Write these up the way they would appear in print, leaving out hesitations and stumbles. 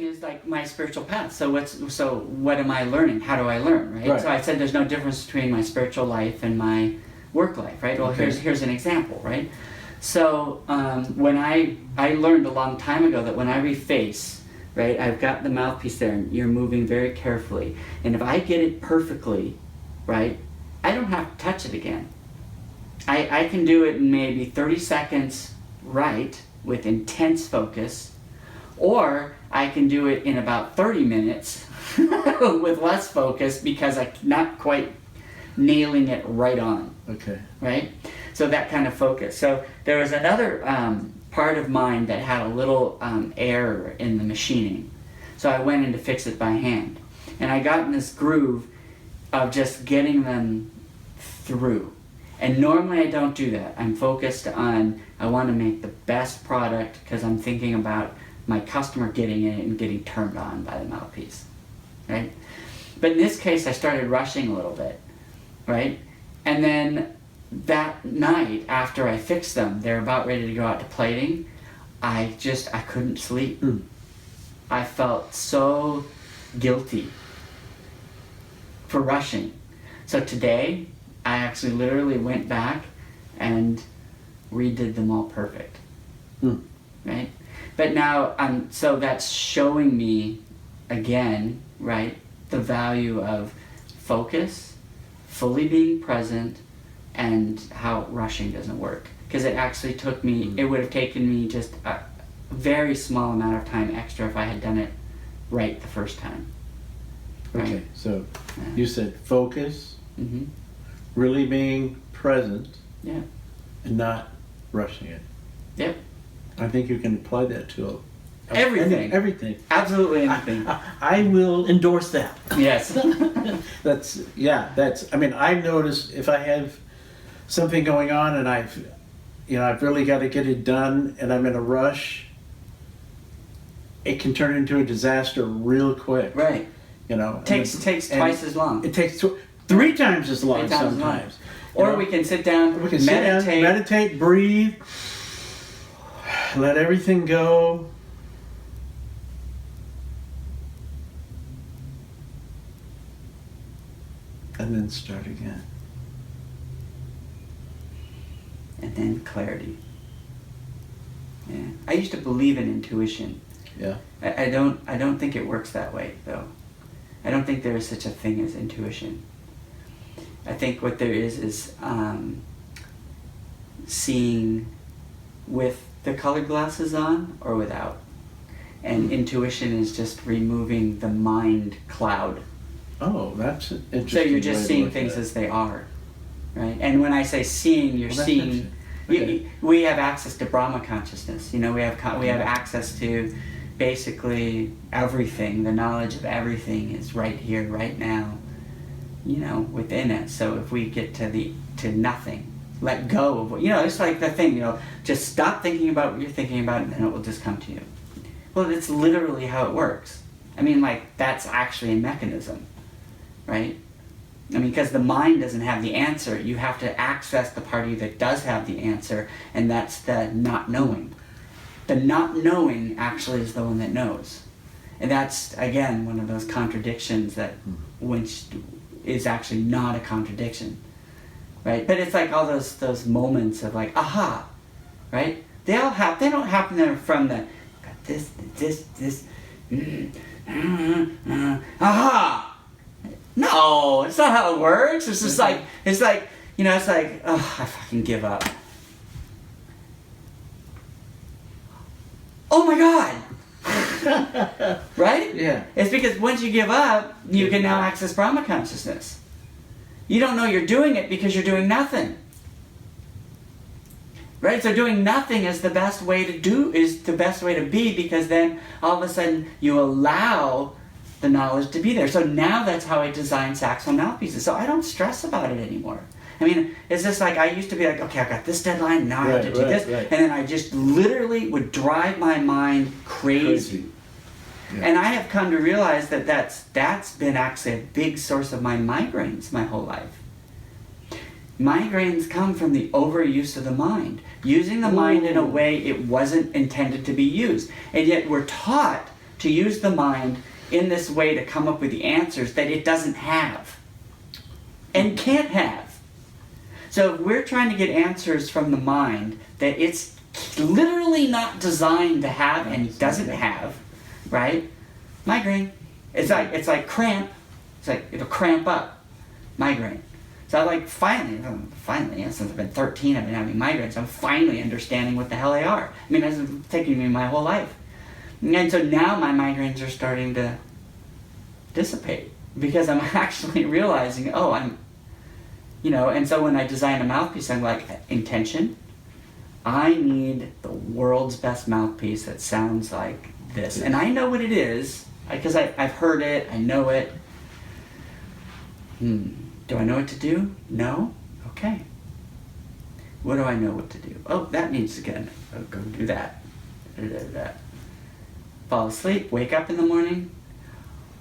rushing is like my spiritual path. So what am I learning? How do I learn, right? So I said there's no difference between my spiritual life and my work life, right? Well, here's an example, right? So when I learned a long time ago that when I reface, right, I've got the mouthpiece there and you're moving very carefully. And if I get it perfectly, right, I don't have to touch it again. I can do it in maybe 30 seconds right with intense focus, or I can do it in about 30 minutes with less focus because I'm not quite nailing it right on. Okay. Right? So that kind of focus. So there was another part of mine that had a little error in the machining. So I went in to fix it by hand. And I got in this groove of just getting them through. And normally I don't do that. I'm focused on, I want to make the best product because I'm thinking about my customer getting it and getting turned on by the mouthpiece, right? But in this case, I started rushing a little bit, right? And then that night, after I fixed them, they're about ready to go out to plating, I couldn't sleep. I felt so guilty for rushing. So today, I actually literally went back and redid them all perfect, right? But now, so that's showing me, again, right, the value of focus, fully being present, and how rushing doesn't work. Because it actually took me, it would have taken me just a very small amount of time extra if I had done it right the first time. Right? Okay, so you said focus, really being present, and not rushing it. Yep. I think you can apply that to everything. Everything. Absolutely anything. I will endorse that. Yes. I mean, I've noticed if I have something going on and I've really got to get it done and I'm in a rush, it can turn into a disaster real quick. Right. Takes twice as long. It takes 3 times as long sometimes. Or we can sit down, meditate, breathe, let everything go. And then start again. And then clarity. Yeah. I used to believe in intuition. Yeah. I don't think it works that way, though. I don't think there is such a thing as intuition. I think what there is seeing with the colored glasses on or without. And intuition is just removing the mind cloud. Oh, that's an interesting. So you're just seeing things as they are, right? And when I say seeing, you're seeing. We have access to Brahma consciousness. We have access to basically everything. The knowledge of everything is right here, right now. Within it. So if we get to nothing, let go of what it's like the thing. Just stop thinking about what you're thinking about, and then it will just come to you. Well, it's literally how it works. I mean, that's actually a mechanism. Right? I mean, because the mind doesn't have the answer. You have to access the part of you that does have the answer, and that's the not knowing. The not knowing actually is the one that knows. And that's, again, one of those contradictions that which is actually not a contradiction. Right? But it's like all those moments of aha. Right? They don't happen there from the this aha. No, it's not how it works. It's just oh, I fucking give up. Oh my God! Right? Yeah. It's because once you give up, you can now access Brahma consciousness. You don't know you're doing it because you're doing nothing. Right? So doing nothing is the best way to be, because then all of a sudden you allow the knowledge to be there. So now that's how I design saxophone mouthpieces. So I don't stress about it anymore. I mean, it's just like I used to be like, okay, I've got this deadline, now I have to do this. Right. And then I just literally would drive my mind crazy. Yeah. And I have come to realize that that's been actually a big source of my migraines my whole life. Migraines come from the overuse of the mind. Using the mind in a way it wasn't intended to be used. And yet we're taught to use the mind in this way to come up with the answers that it doesn't have and can't have. So if we're trying to get answers from the mind that it's literally not designed to have and doesn't have, right? Migraine. It's like cramp. It's like it'll cramp up. Migraine. So I like finally, since I've been 13, I've been having migraines. I'm finally understanding what the hell they are. I mean, it's taken me my whole life. And so now my migraines are starting to dissipate because I'm actually realizing, and so when I design a mouthpiece, I'm like, intention. I need the world's best mouthpiece that sounds like this. And I know what it is because I've heard it, I know it. Do I know what to do? No? Okay. What do I know what to do? Oh, that needs to go do that. Fall asleep, wake up in the morning,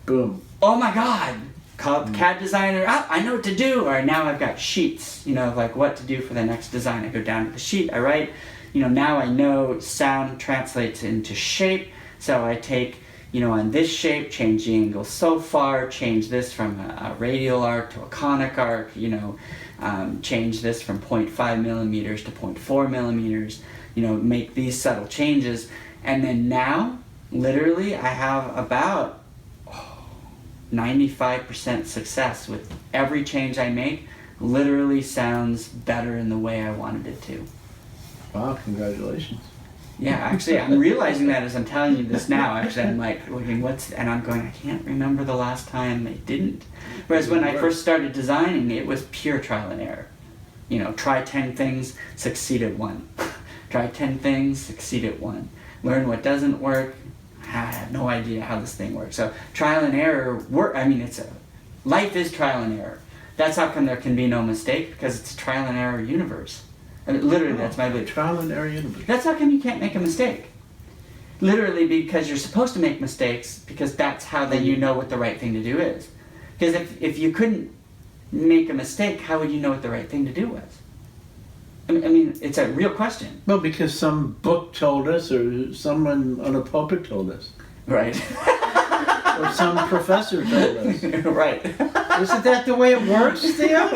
boom. Oh my God! Call the CAD designer, I know what to do! Or now I've got sheets, like what to do for the next design. I go down to the sheet, I write, now I know sound translates into shape, so I take on this shape, change the angle so far, change this from a radial arc to a conic arc, change this from 0.5 millimeters to 0.4 millimeters, make these subtle changes. And then now, literally, I have about 95% success with every change I make. Literally sounds better in the way I wanted it to. Wow, congratulations. Yeah, actually, I'm realizing that as I'm telling you this now. Actually, I'm like looking, and I'm going, I can't remember the last time they didn't. Whereas when I first started designing, it was pure trial and error. Try 10 things, succeed at 1. Try 10 things, succeed at 1. Learn what doesn't work. I have no idea how this thing works. So trial and error life is trial and error. That's how come there can be no mistake, because it's a trial and error universe. I mean, literally, that's my belief. Trial and error universe. That's how come you can't make a mistake. Literally, because you're supposed to make mistakes, because that's how then you know what the right thing to do is. Because if you couldn't make a mistake, how would you know what the right thing to do was? I mean, it's a real question. Well, because some book told us, or someone on a pulpit told us. Right. Or some professor told us. Right. Isn't that the way it works, Theo?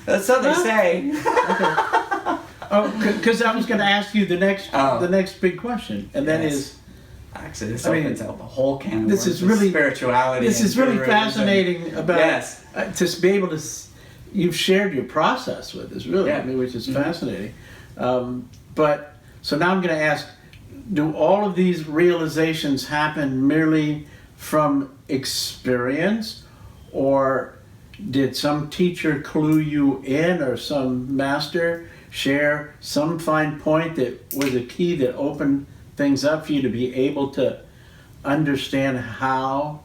That's what they say. Okay. Oh, because I was going to ask you the next big question, and that is. Actually, this opens up a whole can of this worms is really spirituality. This is really fascinating about yes. To be able to. You've shared your process with us, really, which is fascinating. But so now I'm going to ask: do all of these realizations happen merely from experience, or did some teacher clue you in, or some master share some fine point that was a key that opened things up for you to be able to understand how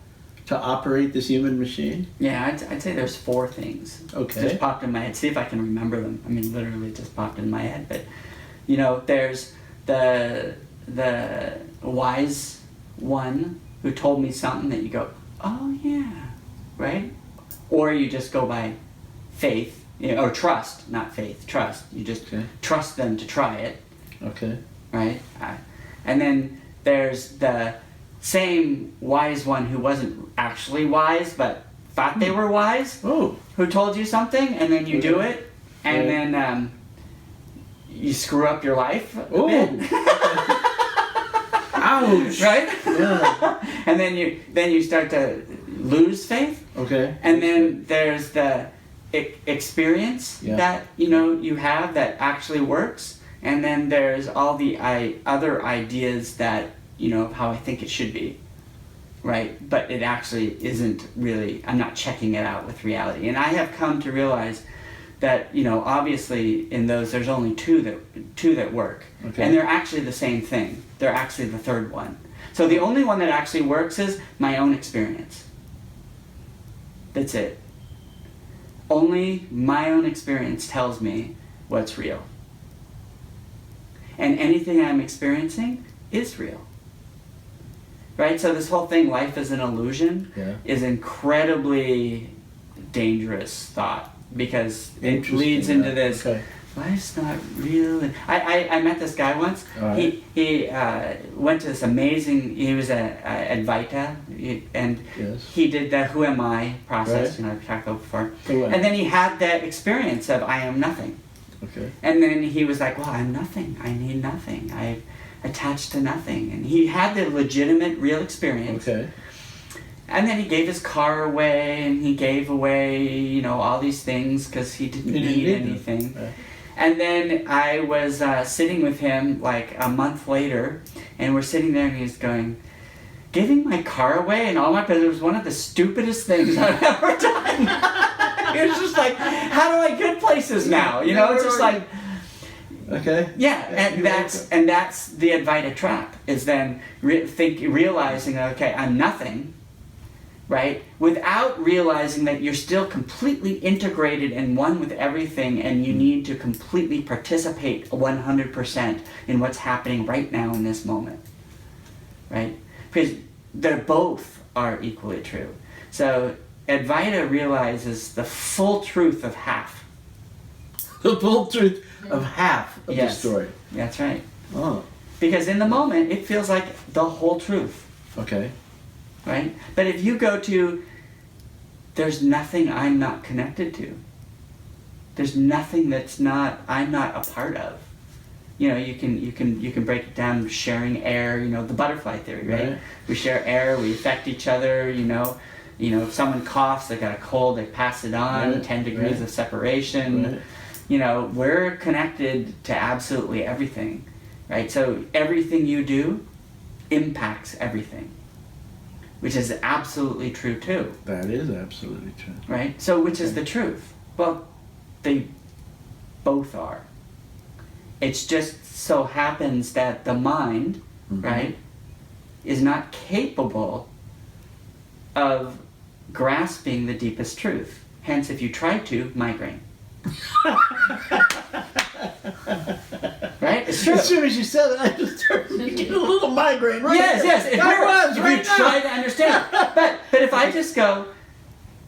to operate this human machine? Yeah, I'd say there's 4 things. Okay. Just popped in my head. See if I can remember them. I mean, literally just popped in my head. But, there's the wise one who told me something that you go, oh yeah, right? Or you just go by faith, or trust, not faith, trust. You just trust them to try it. Okay. Right? And then there's the same wise one who wasn't actually wise, but thought they were wise, who told you something, and then you do it, and then you screw up your life a bit. Ouch! Right? Yeah. And then you start to lose faith. Okay. And then there's the experience that you have that actually works, and then there's all the other ideas that of how I think it should be, right? But it actually isn't really. I'm not checking it out with reality, and I have come to realize that obviously in those there's only two that work, and they're actually the same thing. They're actually the third one. So the only one that actually works is my own experience. That's it. Only my own experience tells me what's real. And anything I'm experiencing is real. Right? So this whole thing, life is an illusion, is incredibly dangerous thought, because it leads into this life's not real. And I met this guy once. Right. He went to this amazing, he was at Advaita, and Yes. he did the Who Am I process, Right. you know, I've talked about before. Who am I? And then he had that experience of I am nothing. Okay. And then he was like, well, I'm nothing. I need nothing. I'm attached to nothing. And he had the legitimate, real experience. Okay. And then he gave his car away, and he gave away, you know, all these things because he didn't need anything. Right. And then I was sitting with him like a month later, and we're sitting there, and he's going, giving my car away and all my it was one of the stupidest things I've ever done. It was just like, how do I get places now? You know, it's just like, okay. yeah, and that's the Advaita trap, is then realizing, okay, I'm nothing, right? Without realizing that you're still completely integrated and one with everything, and you need to completely participate 100% in what's happening right now in this moment, right? Because they both are equally true. So Advaita realizes the full truth of half. The full truth of half of Yes. the story. That's right. Oh. Because in the moment, it feels like the whole truth. Okay. Right? But if you go to, there's nothing I'm not connected to. There's nothing I'm not a part of. You know, you can break it down, sharing air, you know, the butterfly theory, right? We share air, we affect each other, you know, if someone coughs, they got a cold, they pass it on, Right. 10 degrees of separation. Right. You know, we're connected to absolutely everything, right? So everything you do impacts everything, which is absolutely true too, That is absolutely true. right? So which is the truth? Well, they both are. It's just so happens that the mind, right, is not capable of grasping the deepest truth. Hence, if you try to, migraine. Right? It's true. As soon as you said it, I just started to get a little migraine. Right Yes, there. yes, it I hurts. was If right you now. try to understand. But if I just go,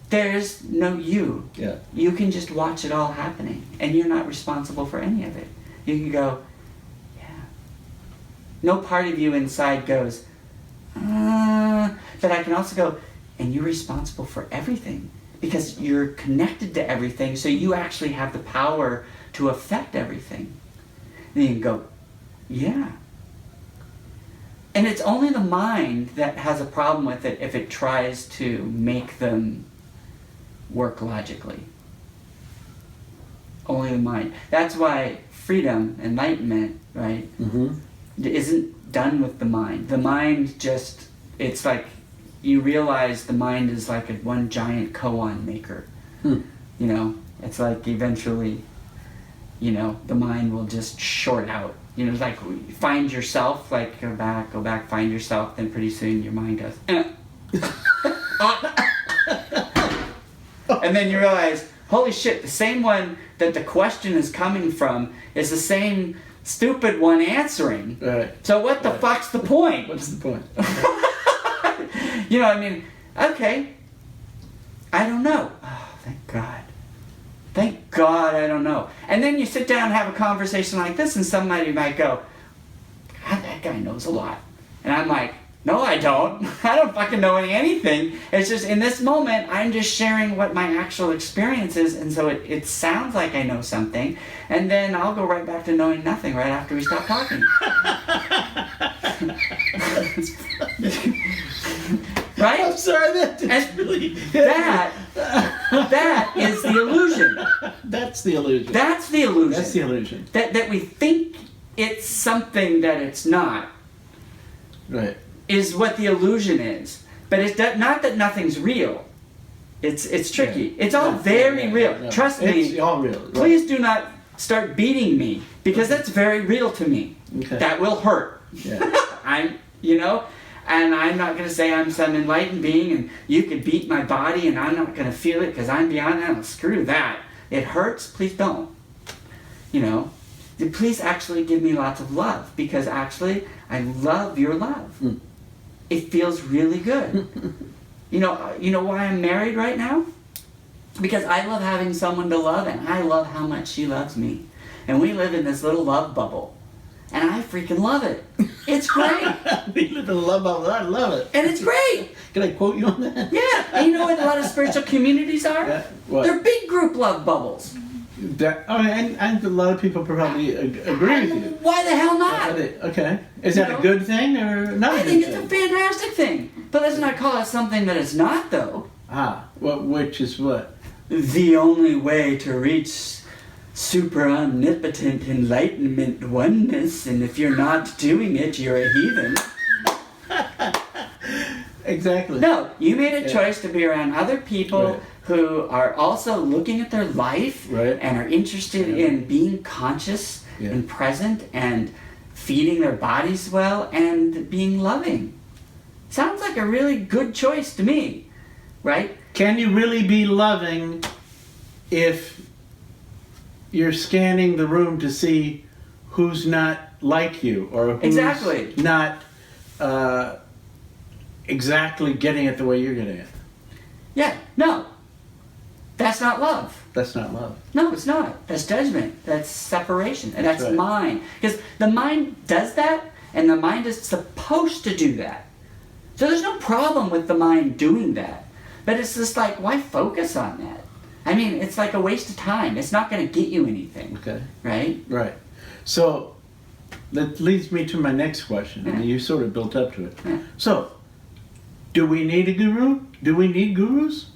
there's no you. Yeah. You can just watch it all happening, and you're not responsible for any of it. You can go, yeah. No part of you inside goes, but I can also go, and you're responsible for everything because you're connected to everything, so you actually have the power to affect everything. And you can go, yeah. And it's only the mind that has a problem with it if it tries to make them work logically. Only the mind. That's why freedom, enlightenment, right, isn't done with the mind. The mind just, it's like, you realize the mind is like one giant koan maker. You know, it's like eventually, you know, the mind will just short out. You know, it's like find yourself, like go back, find yourself, then pretty soon your mind goes, and then you realize, holy shit, the same one that the question is coming from is the same stupid one answering. Right. So what the fuck's the point? What's the point? You know, I mean, okay, I don't know. Oh, thank God. Thank God I don't know. And then you sit down and have a conversation like this, and somebody might go, God, that guy knows a lot. And I'm like, no, I don't. I don't fucking know anything. It's just in this moment, I'm just sharing what my actual experience is, and so it sounds like I know something, and then I'll go right back to knowing nothing right after we stop talking. Right? I'm sorry, that's really... That is the illusion. That's the illusion. That's the illusion. That's the illusion. That we think it's something that it's not. Right. Is what the illusion is. But it's not that nothing's real. It's tricky. Yeah. It's all very real. Yeah. Trust me. It's all real. Right. Please do not start beating me, because that's very real to me. Okay. That will hurt. Yeah. And I'm not going to say I'm some enlightened being and you could beat my body and I'm not going to feel it because I'm beyond that. Screw that. It hurts. Please don't. You know, please actually give me lots of love, because actually I love your love. It feels really good. You know why I'm married right now? Because I love having someone to love, and I love how much she loves me. And we live in this little love bubble. And I freaking love it. It's great. We live in a love bubble. I love it. And it's great. Can I quote you on that? Yeah. And you know what a lot of spiritual communities are? Yeah, what? They're big group love bubbles. And a lot of people probably agree with you. Why the hell not? Okay. Is that You know? a good thing or not I a good think thing? it's a fantastic thing. But let's not call it something that it's not, though. Which is what? The only way to reach super omnipotent enlightenment oneness, and if you're not doing it, you're a heathen. Exactly. No, you made a choice to be around other people Right. who are also looking at their life Right. and are interested in being conscious and present and feeding their bodies well and being loving. Sounds like a really good choice to me, right? Can you really be loving if you're scanning the room to see who's not like you or who's Exactly. not exactly getting it the way you're getting it? Yeah, no. That's not love. That's not love. No, it's not. That's judgment. That's separation. And that's right. mind. Because the mind does that, and the mind is supposed to do that. So there's no problem with the mind doing that. But it's just like, why focus on that? I mean, it's like a waste of time. It's not going to get you anything. Okay. Right? Right. So that leads me to my next question. I mean, you sort of built up to it. Yeah. So, do we need a guru? Do we need gurus?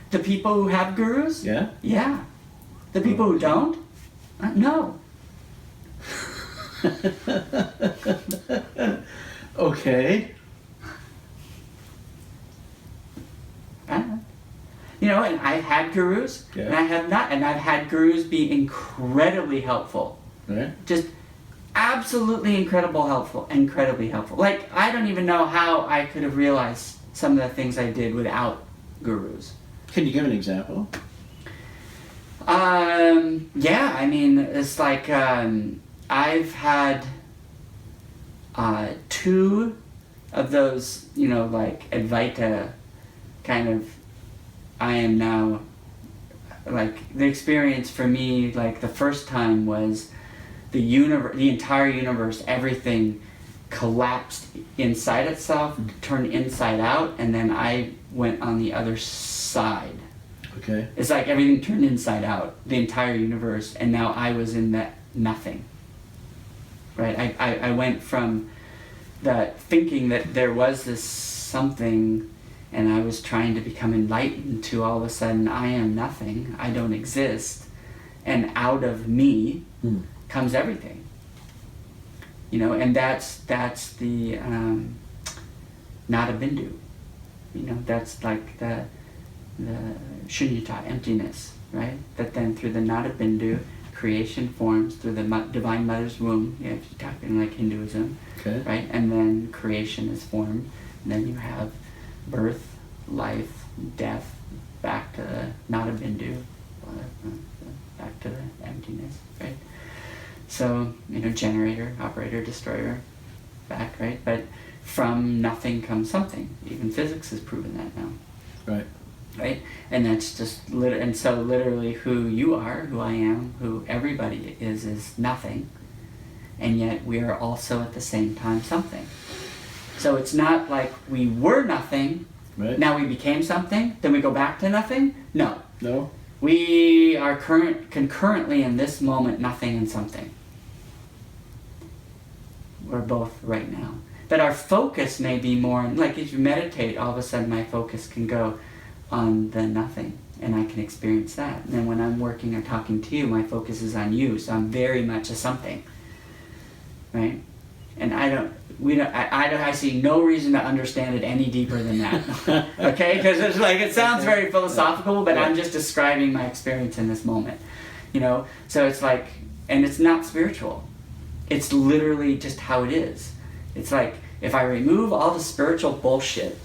The people who have gurus? Yeah. Yeah. The people who don't? No. Okay. You know, and I've had gurus, and I have not, and I've had gurus be incredibly helpful. Right. Just absolutely incredibly helpful. Like, I don't even know how I could have realized some of the things I did without gurus. Can you give an example? Yeah, I mean, it's like, I've had, 2 of those, you know, like, Advaita kind of, I am now, like, the experience for me, like, the first time was the entire universe, everything collapsed inside itself, turned inside out, and then I went on the other side. Okay. It's like everything turned inside out, the entire universe, and now I was in that nothing. Right? I went from that thinking that there was this something, and I was trying to become enlightened, to all of a sudden I am nothing, I don't exist, and out of me comes everything. You know, and that's the not a bindu. You know, that's like the shunyata, emptiness, right? That then through the nada bindu, creation forms through the divine mother's womb, you know, if you're talking like Hinduism, Okay. right? And then creation is formed, and then you have birth, life, death, back to the nada bindu, back to the emptiness, right? So, you know, generator, operator, destroyer, back, right? But from nothing comes something. Even physics has proven that now. Right. Right? And that's just, and so literally who you are, who I am, who everybody is nothing. And yet we are also at the same time something. So it's not like we were nothing, Right. now we became something, then we go back to nothing. No. No. We are concurrently in this moment nothing and something. We're both right now. But our focus may be more, like if you meditate, all of a sudden my focus can go on the nothing, and I can experience that. And then when I'm working or talking to you, my focus is on you, so I'm very much a something, right? And I see no reason to understand it any deeper than that, okay? Because it's like, it sounds very philosophical, but I'm just describing my experience in this moment, you know? So it's like, and it's not spiritual. It's literally just how it is. It's like, if I remove all the spiritual bullshit,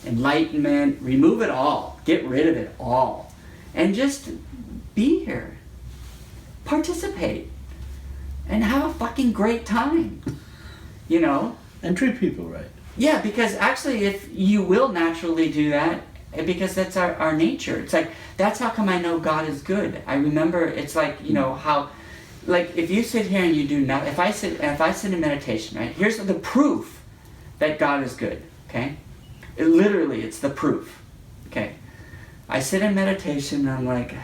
enlightenment, remove it all, get rid of it all, and just be here, participate, and have a fucking great time, you know? And treat people right. Yeah, because actually if you will naturally do that, because that's our nature. It's like, that's how come I know God is good. I remember, it's like, you know, how, like, if you sit here and you do nothing, if I sit in meditation, right, here's the proof that God is good, okay? Literally, it's the proof, okay? I sit in meditation and I'm like,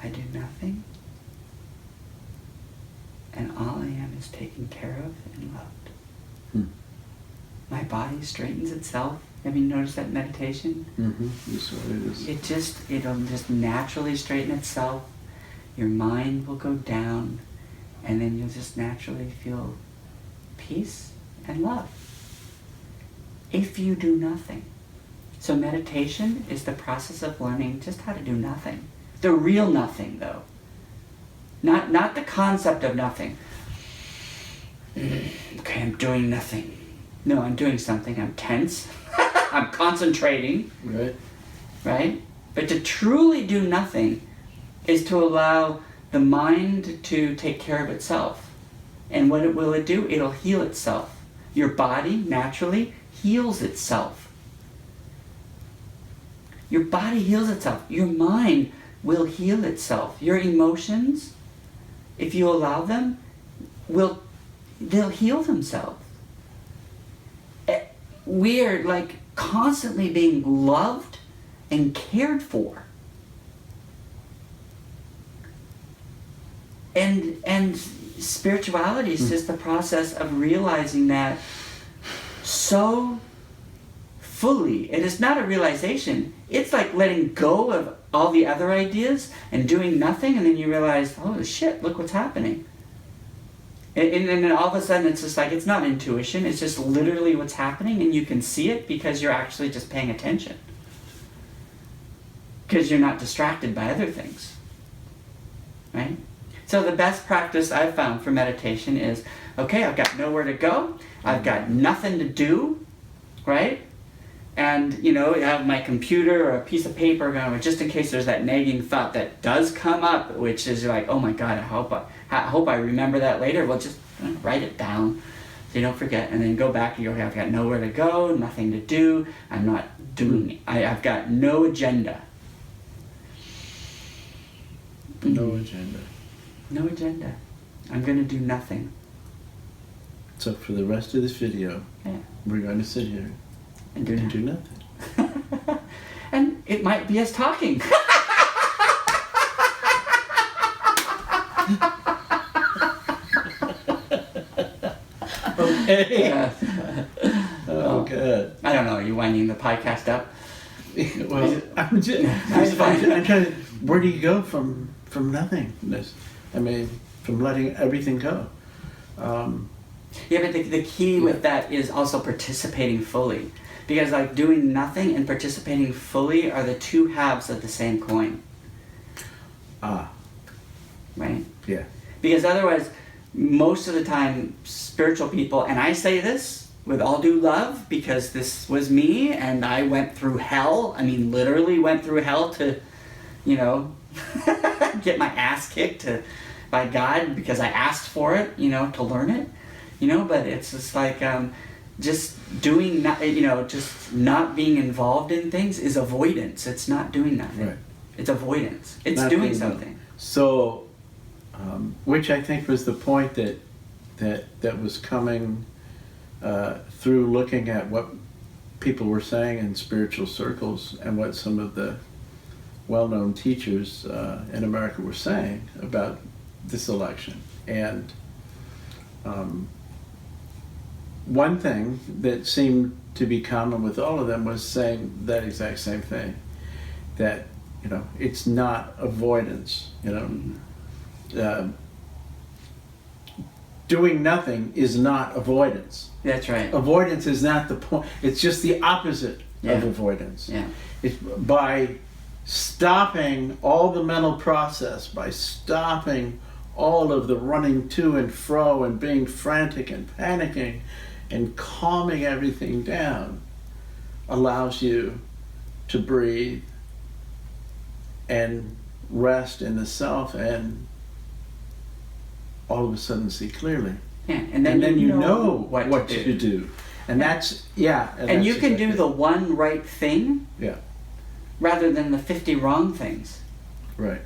I do nothing, and all I am is taken care of and loved. My body straightens itself. Have you noticed that in meditation? That's what it is. It'll just naturally straighten itself. Your mind will go down, and then you'll just naturally feel peace and love. If you do nothing. So meditation is the process of learning just how to do nothing. The real nothing, though. Not the concept of nothing. Okay, I'm doing nothing. No, I'm doing something. I'm tense. I'm concentrating. Right. Right? But to truly do nothing is to allow the mind to take care of itself. And what will it do? It'll heal itself. Your body naturally heals itself. Your body heals itself. Your mind will heal itself. Your emotions, if you allow them, they'll heal themselves. We're like constantly being loved and cared for. And spirituality is just the process of realizing that so fully. It is not a realization. It's like letting go of all the other ideas and doing nothing, and then you realize, oh shit, look what's happening. And then all of a sudden it's just like, it's not intuition, it's just literally what's happening, and you can see it because you're actually just paying attention. Because you're not distracted by other things. Right? So the best practice I've found for meditation is, okay, I've got nowhere to go, I've got nothing to do, right? And, you know, I have my computer or a piece of paper going, just in case there's that nagging thought that does come up, which is like, oh my God, I hope I remember that later. Well, just write it down so you don't forget, and then go back and go, okay, I've got nowhere to go, nothing to do, I'm not doing, I've got no agenda. No agenda. No agenda. I'm going to do nothing. So for the rest of this video, we're going to sit here and do nothing. And it might be us talking. Okay. Oh, good. I don't know. Are you winding the podcast up? Well, I'm trying to. Where do you go from nothingness? I mean, from letting everything go. Yeah, but the key with that is also participating fully. Because like doing nothing and participating fully are the two halves of the same coin. Right? Yeah. Because otherwise, most of the time, spiritual people, and I say this with all due love, because this was me, and I went through hell. I mean, literally went through hell to, you know, get my ass kicked by God because I asked for it, you know, to learn it. You know, but it's just like, just doing, just not being involved in things is avoidance. It's not doing nothing. Right. It's avoidance. It's Not doing doing something. So, which I think was the point that was coming through looking at what people were saying in spiritual circles and what some of the well-known teachers in America were saying about this election. And one thing that seemed to be common with all of them was saying that exact same thing, that, you know, it's not avoidance, you know. doing nothing is not avoidance. That's right. Avoidance is not the point. It's just the opposite Yeah. of avoidance. Yeah. It's by stopping all the mental process, by stopping all of the running to and fro and being frantic and panicking and calming everything down, allows you to breathe and rest in the self and all of a sudden see clearly. Yeah. And then you know what to do. And that's, yeah. And that's you can exactly do the one right thing Yeah, rather than the 50 wrong things. right.